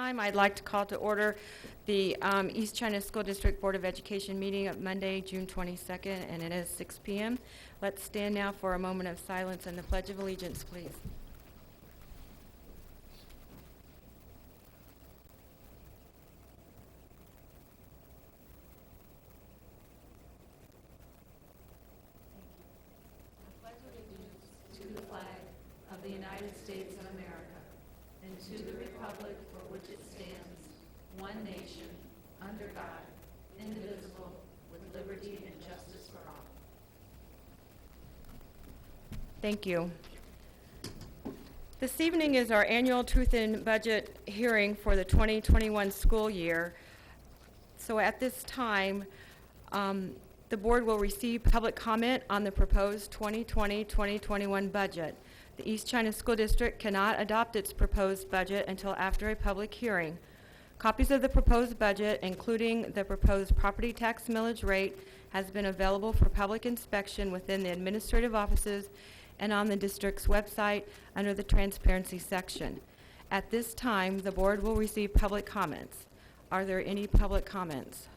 time, I'd like to call to order the East China School District Board of Education meeting of Monday, June 22nd, and it is 6 p.m. Let's stand now for a moment of silence and the Pledge of Allegiance, please. To the flag of the United States of America and to the republic for which it stands, one nation, under God, indivisible, with liberty and justice for all. Thank you. This evening is our annual Truth in Budget hearing for the 2021 school year. So at this time, the board will receive public comment on the proposed 2020-2021 budget. The East China School District cannot adopt its proposed budget until after a public hearing. Copies of the proposed budget, including the proposed property tax millage rate, has been available for public inspection within the administrative offices and on the district's website under the transparency section. At this time, the board will receive public comments. Are there any public comments?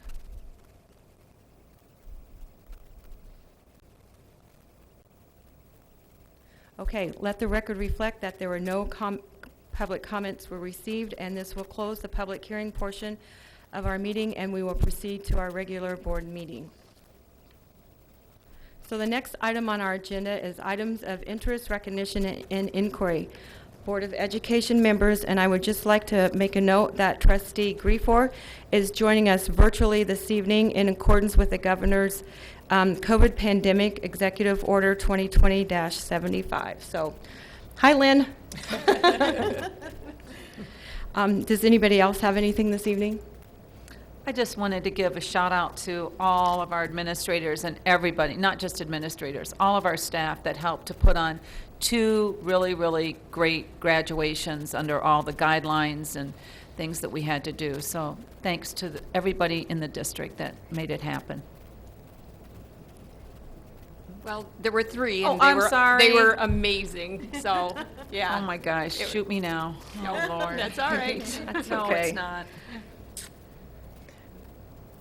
Okay, let the record reflect that there were no public comments were received, and this will close the public hearing portion of our meeting, and we will proceed to our regular board meeting. So the next item on our agenda is items of interest, recognition, and inquiry. Board of Education members, and I would just like to make a note that Trustee Griefor is joining us virtually this evening in accordance with the Governor's COVID Pandemic Executive Order 2020-75. So, hi, Lynn. Does anybody else have anything this evening? I just wanted to give a shout out to all of our administrators and everybody, not just administrators, all of our staff that helped to put on two really, really great graduations under all the guidelines and things that we had to do. So thanks to everybody in the district that made it happen. Well, there were three, Oh, and I'm sorry. they were amazing. So, yeah. Oh my gosh, shoot me now. Oh Lord. That's all right. No, okay. it's not.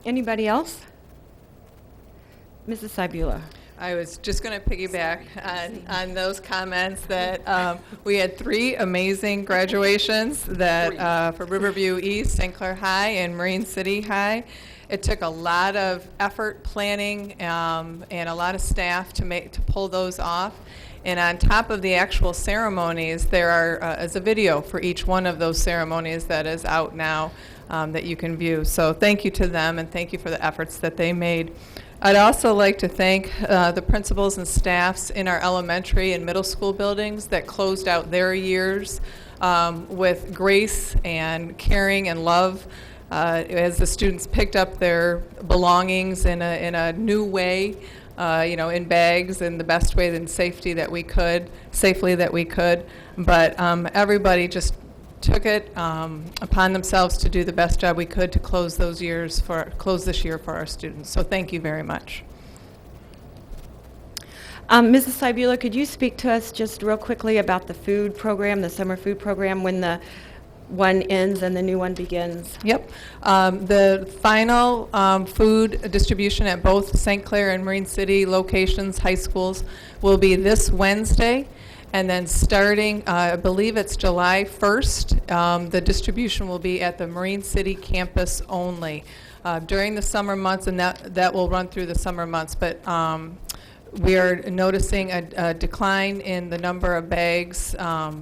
Anybody else? Mrs. Cybula. I was just going to piggyback on those comments that we had three amazing graduations that for Riverview East, St. Clair High, and Marine City High. It took a lot of effort, planning, and a lot of staff to pull those off. And on top of the actual ceremonies, there is a video for each one of those ceremonies that is out now that you can view. So thank you to them, and thank you for the efforts that they made. I'd also like to thank the principals and staffs in our elementary and middle school buildings that closed out their years with grace and caring and love as the students picked up their belongings in a new way, in bags in the best way and safely that we could. But everybody just took it upon themselves to do the best job we could to close this year for our students. So thank you very much. Mrs. Cybula, could you speak to us just real quickly about the food program, the summer food program, when the one ends and the new one begins? Yep. The final food distribution at both St. Clair and Marine City locations, high schools, will be this Wednesday. And then starting, I believe it's July 1st, the distribution will be at the Marine City campus only during the summer months, and that will run through the summer months. But we are noticing a decline in the number of bags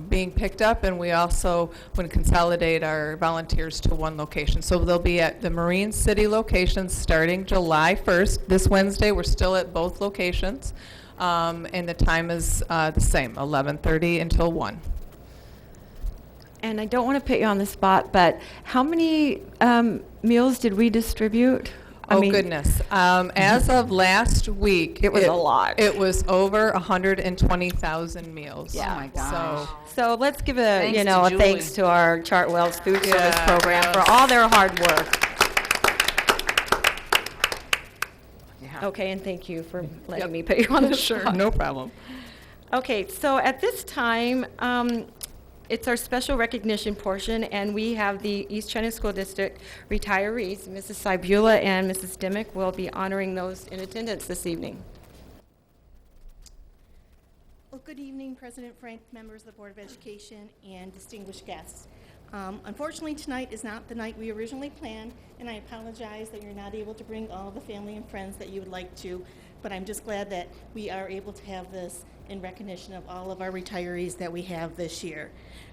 being picked up, and we also want to consolidate our volunteers to one location. So they'll be at the Marine City locations starting July 1st. This Wednesday, we're still at both locations. And the time is the same, 11:30 until 1. And I don't want to put you on the spot, but how many meals did we distribute? Goodness. As of last week, it was a lot. It was over 120,000 meals. Yeah. Oh my gosh. So let's give a Thanks to a Julie. thanks to our Chartwell's Food Service Yeah, program yes. for all their hard work. Yeah. Okay, and thank you for letting me put you on the spot. no problem. Okay, so at this time, It's our special recognition portion, and we have the East China School District retirees. Mrs. Cybula and Mrs. Dimick will be honoring those in attendance this evening. Well, good evening, President Frank, members of the Board of Education, and distinguished guests. Unfortunately, tonight is not the night we originally planned, and I apologize that you're not able to bring all the family and friends that you would like to, but I'm just glad that we are able to have this in recognition of all of our retirees that we have this year.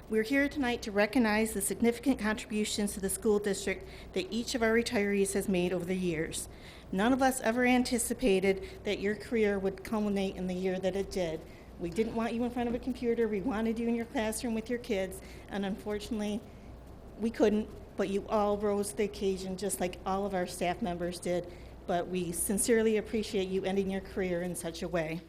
We're here tonight to recognize the significant contributions to the school district that each of our retirees has made over the years. None of us ever anticipated that your career would culminate in the year that it did. We didn't want you in front of a computer. We wanted you in your classroom with your kids, and unfortunately, we couldn't, but you all rose to the occasion just like all of our staff members did. But we sincerely appreciate you ending your career in such a way.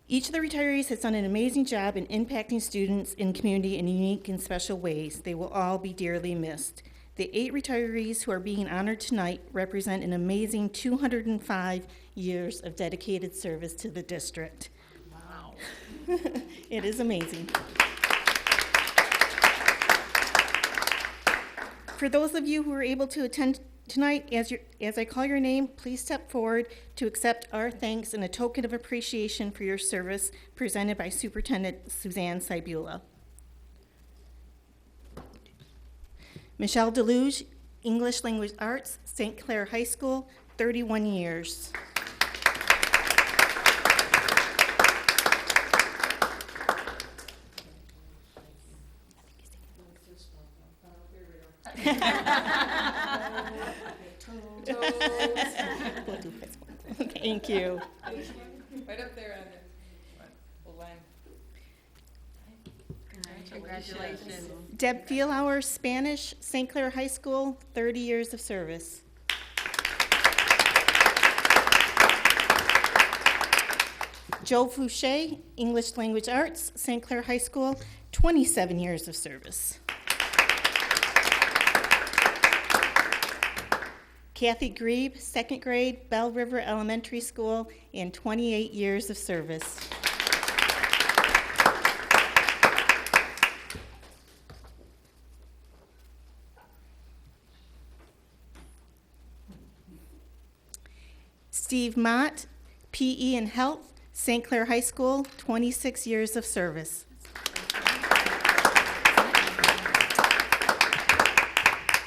Each of the retirees has done an amazing job in impacting students in community in unique and special ways. They will all be dearly missed. The 8 retirees who are being honored tonight represent an amazing 205 years of dedicated service to the district. Wow. It is amazing. For those of you who are able to attend tonight, as I call your name, please step forward to accept our thanks and a token of appreciation for your service presented by Superintendent Suzanne Cybula. Michelle Deluge, English Language Arts, St. Clair High School, 31 years. Thank you. Right up there on the line. Congratulations. Deb Feelauer, Spanish, St. Clair High School, 30 years of service. Joe Fouché, English Language Arts, St. Clair High School, 27 years of service. Kathy Grebe, 2nd grade, Bell River Elementary School, and 28 years of service. Steve Mott, PE and Health, St. Clair High School, 26 years of service.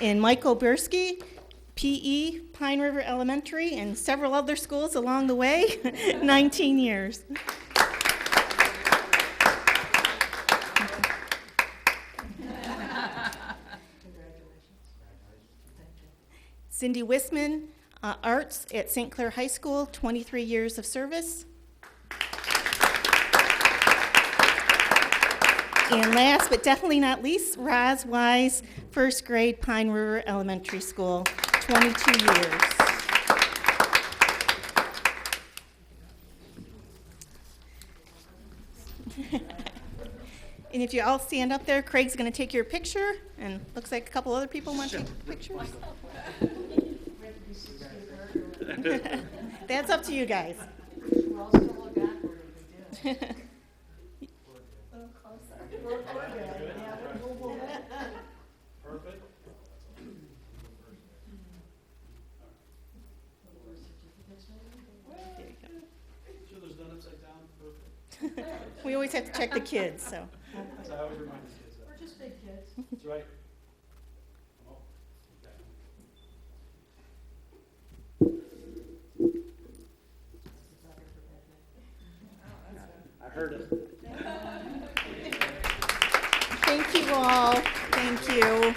And Michael Bursky, PE, Pine River Elementary, and several other schools along the way, 19 years. Cindy Wisman, Arts at St. Clair High School, 23 years of service. And last but definitely not least, Roz Wise, 1st grade, Pine River Elementary School, 22 years. And if you all stand up there, Craig's going to take your picture, and looks like a couple other people want to take pictures. That's up to you guys. Perfect. Sure there's none upside down? Perfect. We always have to check the kids, so. So I always remind the kids that. We're just big kids. That's right. Oh, okay. I heard it. Thank you all. Thank you.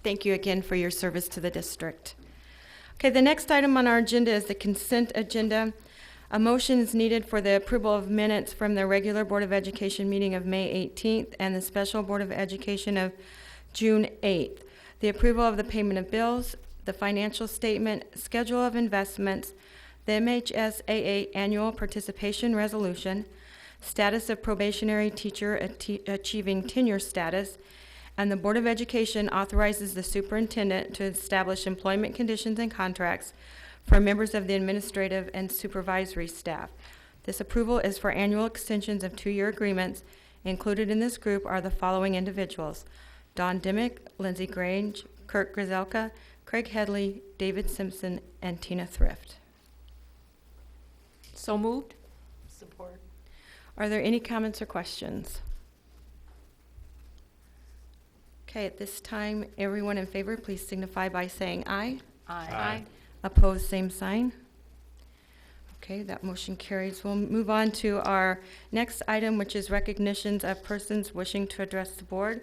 Thank you again for your service to the district. Okay, the next item on our agenda is the consent agenda. A motion is needed for the approval of minutes from the regular Board of Education meeting of May 18th and the special Board of Education of June 8th. The approval of the payment of bills, the financial statement, schedule of investments, the MHSAA annual participation resolution, status of probationary teacher achieving tenure status, and the Board of Education authorizes the superintendent to establish employment conditions and contracts for members of the administrative and supervisory staff. This approval is for annual extensions of 2-year agreements. Included in this group are the following individuals: Don Dimick, Lindsay Grange, Kirk Grzelka, Craig Headley, David Simpson, and Tina Thrift. So moved? Support. Are there any comments or questions? Okay, at this time, everyone in favor, please signify by saying aye. Aye. Opposed, same sign. Okay, that motion carries. We'll move on to our next item, which is recognitions of persons wishing to address the board.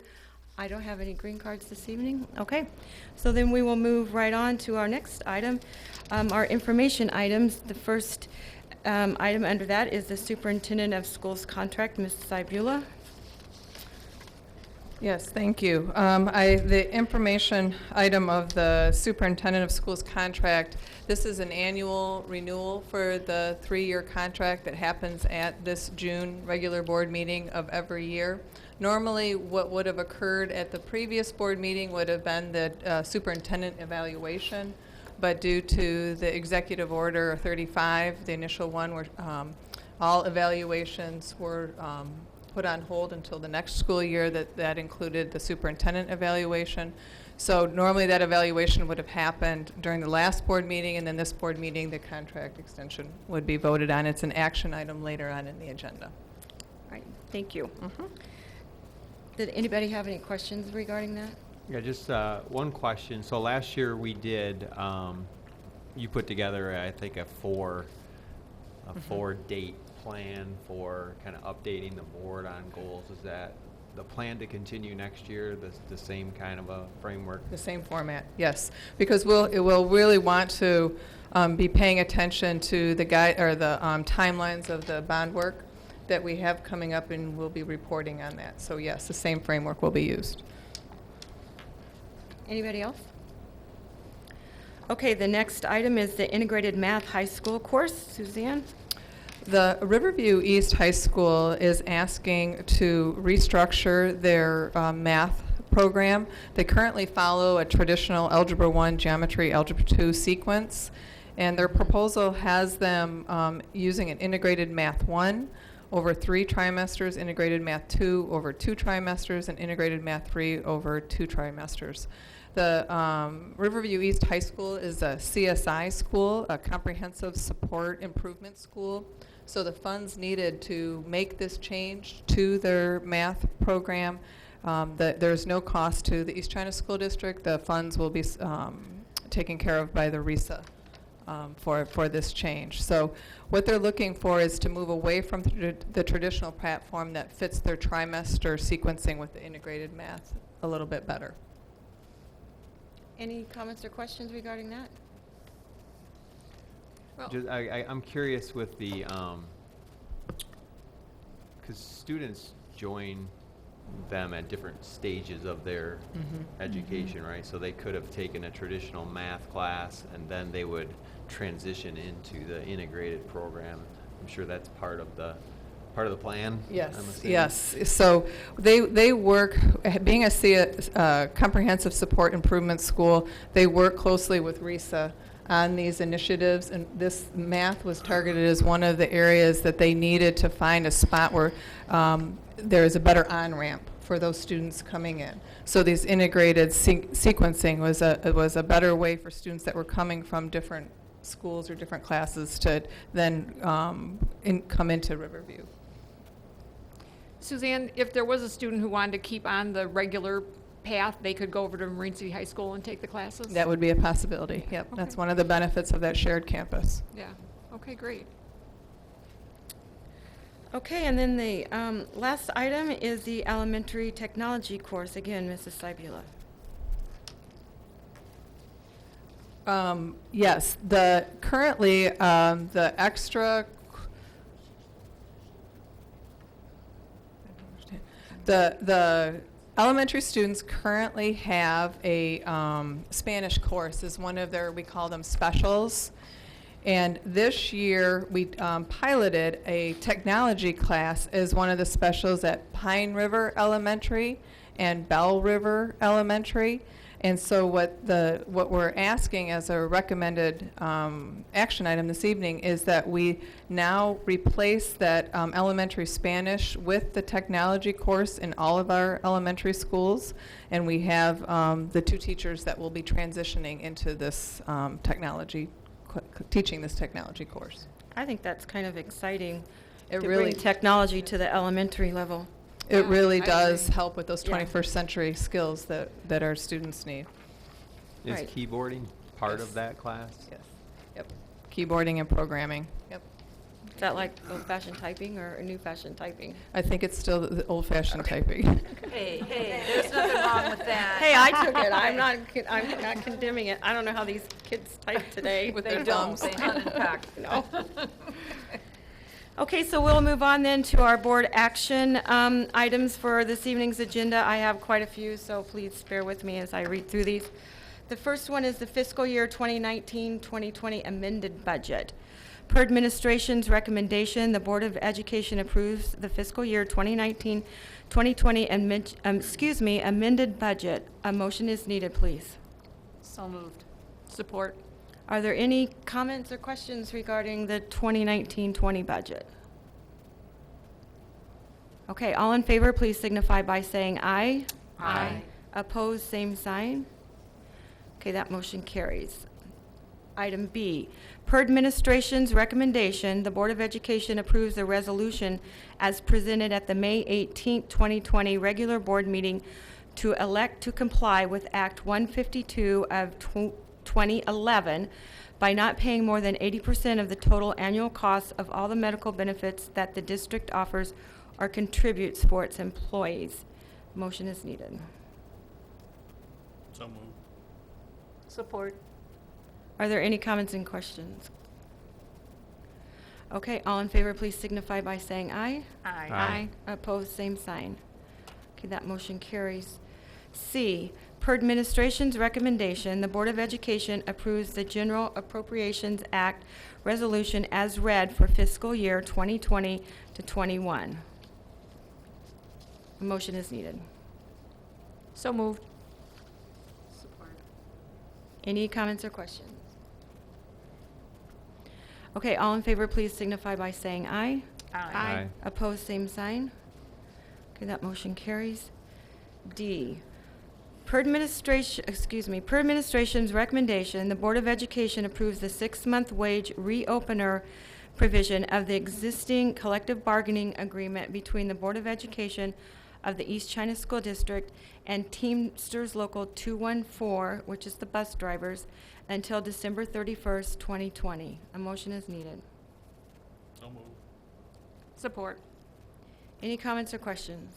I don't have any green cards this evening. Okay, so then we will move right on to our next item, our information items. The first item under that is the superintendent of schools contract, Ms. Cybula. Yes, thank you. The information item of the superintendent of schools contract, this is an annual renewal for the 3-year contract that happens at this June regular board meeting of every year. Normally, what would have occurred at the previous board meeting would have been the superintendent evaluation, but due to the executive order 35, the initial one, where all evaluations were put on hold until the next school year. That included the superintendent evaluation. So normally that evaluation would have happened during the last board meeting, and then this board meeting, the contract extension would be voted on. It's an action item later on in the agenda. All right, thank you. Did anybody have any questions regarding that? Yeah, just one question. So last year we did, you put together, I think, a four-date plan for kind of updating the board on goals. Is that the plan to continue next year, the same kind of a framework? The same format, yes, because we'll really want to be paying attention to the timelines of the bond work that we have coming up, and we'll be reporting on that. So yes, the same framework will be used. Anybody else? Okay, the next item is the integrated math high school course. Suzanne? The Riverview East High School is asking to restructure their math program. They currently follow a traditional Algebra 1, Geometry, Algebra 2 sequence, and their proposal has them using an integrated Math 1 over 3 trimesters, integrated Math 2 over 2 trimesters, and integrated Math 3 over 2 trimesters. The Riverview East High School is a CSI school, a comprehensive support improvement school. So the funds needed to make this change to their math program, there's no cost to the East China School District. The funds will be taken care of by the RISA for this change. So what they're looking for is to move away from the traditional platform that fits their trimester sequencing with the integrated math a little bit better. Any comments or questions regarding that? Just, I'm curious with the, because students join them at different stages of their education, right? So they could have taken a traditional math class and then they would transition into the integrated program. I'm sure that's part of the plan. Yes, I'm assuming. yes. So they work, being a comprehensive support improvement school, they work closely with RISA on these initiatives, and this math was targeted as one of the areas that they needed to find a spot where there is a better on-ramp for those students coming in. So these integrated sequencing was a better way for students that were coming from different schools or different classes to then come into Riverview. Suzanne, if there was a student who wanted to keep on the regular path, they could go over to Marine City High School and take the classes? That would be a possibility, yep. Okay. That's one of the benefits of that shared campus. Yeah, okay, great. Okay, and then the last item is the elementary technology course. Again, Mrs. Cybula. Yes, currently the extra, the elementary students currently have a Spanish course as one of their, we call them specials. And this year, we piloted a technology class as one of the specials at Pine River Elementary and Bell River Elementary. And so what we're asking as a recommended action item this evening is that we now replace that elementary Spanish with the technology course in all of our elementary schools. And we have the 2 teachers that will be transitioning into this teaching this technology course. I think that's kind of exciting. It to really- bring technology to the elementary level. It Yeah, really I does agree. help with those Yeah. 21st century skills that our students need. Is Right. keyboarding part Yes. of that class? Yes. Yep. Keyboarding and programming. Yep. Is that like old-fashioned typing or new-fashioned typing? I think it's still the old-fashioned typing. Hey, there's nothing wrong with that. Hey, I took it. I'm not condemning it. I don't know how these kids type today. With They their don't, thumbs. they hunt and peck. No. Okay, so we'll move on then to our board action items for this evening's agenda. I have quite a few, so please bear with me as I read through these. The first one is the fiscal year 2019-2020 amended budget. Per administration's recommendation, the Board of Education approves the fiscal year 2019-2020 amended budget. A motion is needed, please. So moved. Support. Are there any comments or questions regarding the 2019-20 budget? Okay, all in favor, please signify by saying aye. Aye. Opposed, same sign. Okay, that motion carries. Item B, per administration's recommendation, the Board of Education approves the resolution as presented at the May 18, 2020 regular board meeting to elect to comply with Act 152 of 2011 by not paying more than 80% of the total annual costs of all the medical benefits that the district offers or contributes for its employees. Motion is needed. So moved. Support. Are there any comments and questions? Okay, all in favor, please signify by saying aye. Aye. Opposed, same sign. Okay, that motion carries. C, per administration's recommendation, the Board of Education approves the General Appropriations Act resolution as read for fiscal year 2020 to 21. A motion is needed. So moved. Support. Any comments or questions? Okay, all in favor, please signify by saying aye. Aye. Opposed, same sign. Okay, that motion carries. D, per administration's recommendation, the Board of Education approves the 6-month wage reopener provision of the existing collective bargaining agreement between the Board of Education of the East China School District and Teamsters Local 214, which is the bus drivers, until December 31st, 2020. A motion is needed. So moved. Support. Any comments or questions?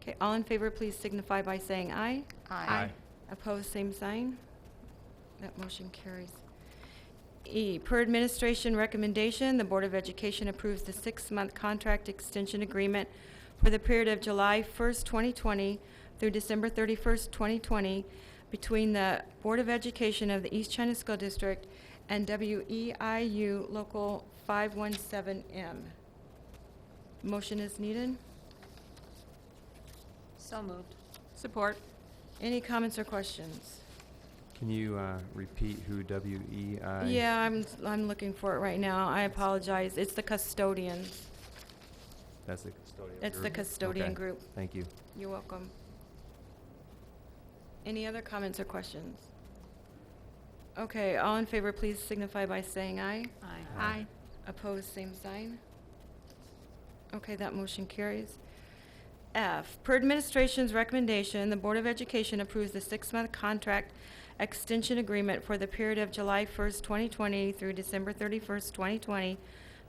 Okay, all in favor, please signify by saying aye. Aye. Opposed, same sign. That motion carries. E, per administration recommendation, the Board of Education approves the 6-month contract extension agreement for the period of July 1st, 2020 through December 31st, 2020 between the Board of Education of the East China School District and WEIU Local 517M. Motion is needed. So moved. Support. Any comments or questions? Can you repeat who WEI? Yeah, I'm looking for it right now. I apologize. It's the custodians. That's the custodian It's the group? custodian Okay, group. Thank you. You're welcome. Any other comments or questions? Okay, all in favor, please signify by saying aye. Aye. Opposed, same sign. Okay, that motion carries. F, per administration's recommendation, the Board of Education approves the 6-month contract extension agreement for the period of July 1st, 2020 through December 31st, 2020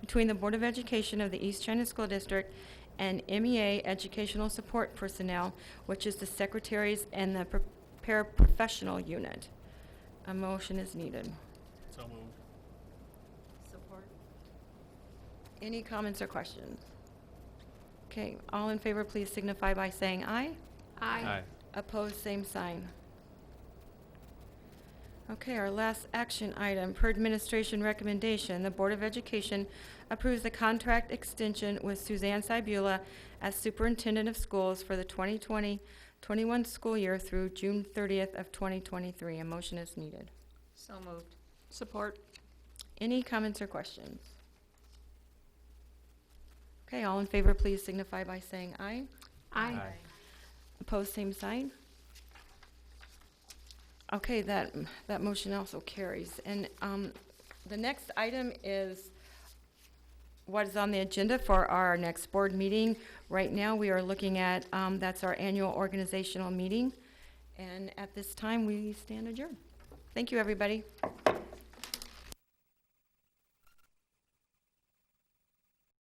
between the Board of Education of the East China School District and MEA Educational Support Personnel, which is the secretaries and the paraprofessional unit. A motion is needed. So moved. Support. Any comments or questions? Okay, all in favor, please signify by saying aye. Aye. Opposed, same sign. Okay, our last action item, per administration recommendation, the Board of Education approves the contract extension with Suzanne Sibula as Superintendent of Schools for the 2020-21 school year through June 30th of 2023. A motion is needed. So moved. Support. Any comments or questions? Okay, all in favor, please signify by saying aye. Aye. Opposed, same sign. Okay, that motion also carries. And the next item is what is on the agenda for our next board meeting. Right now, we are looking at, that's our annual organizational meeting. And at this time, we stand adjourned. Thank you, everybody.